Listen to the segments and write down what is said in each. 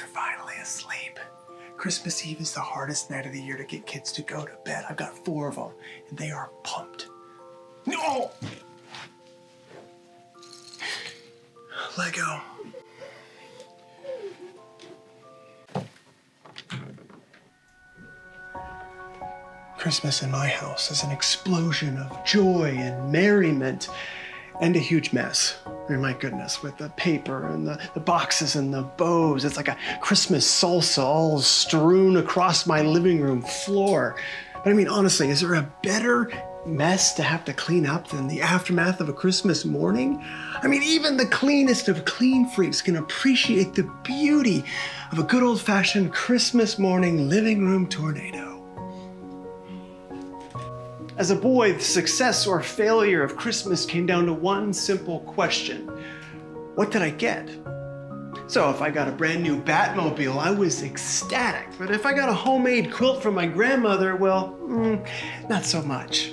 are finally asleep. Christmas Eve is the hardest night of the year to get kids to go to bed. I've got 4 of them, and they are pumped. No! Lego. Christmas in my house is an explosion of joy and merriment and a huge mess. I mean, my goodness, with the paper and the boxes and the bows. It's like a Christmas salsa all strewn across my living room floor. But I mean, honestly, is there a better mess to have to clean up than the aftermath of a Christmas morning? I mean, even the cleanest of clean freaks can appreciate the beauty of a good old-fashioned Christmas morning living room tornado. As a boy, the success or failure of Christmas came down to one simple question. What did I get? So if I got a brand new Batmobile, I was ecstatic. But if I got a homemade quilt from my grandmother, well, not so much.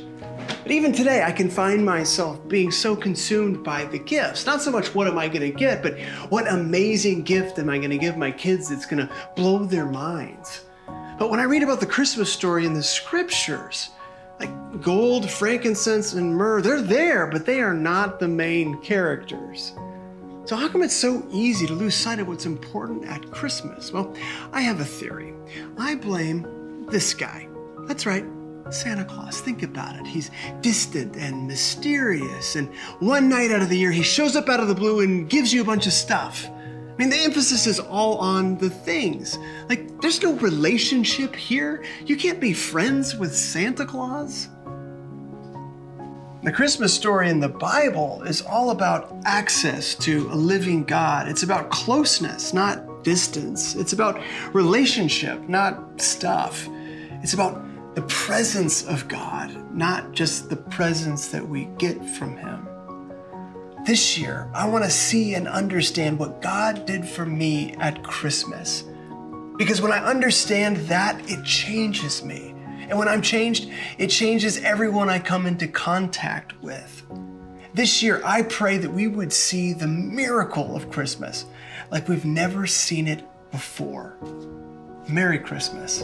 But even today, I can find myself being so consumed by the gifts. Not so much what am I gonna get, but what amazing gift am I gonna give my kids that's gonna blow their minds. But when I read about the Christmas story in the scriptures, like gold, frankincense, and myrrh, they're there, but they are not the main characters. So how come it's so easy to lose sight of what's important at Christmas? Well, I have a theory. I blame this guy. That's right, Santa Claus. Think about it. He's distant and mysterious, and one night out of the year, he shows up out of the blue and gives you a bunch of stuff. I mean, the emphasis is all on the things. Like, there's no relationship here. You can't be friends with Santa Claus. The Christmas story in the Bible is all about access to a living God. It's about closeness, not distance. It's about relationship, not stuff. It's about the presence of God, not just the presence that we get from Him. This year, I want to see and understand what God did for me at Christmas. Because when I understand that, it changes me. And when I'm changed, it changes everyone I come into contact with. This year, I pray that we would see the miracle of Christmas like we've never seen it before. Merry Christmas.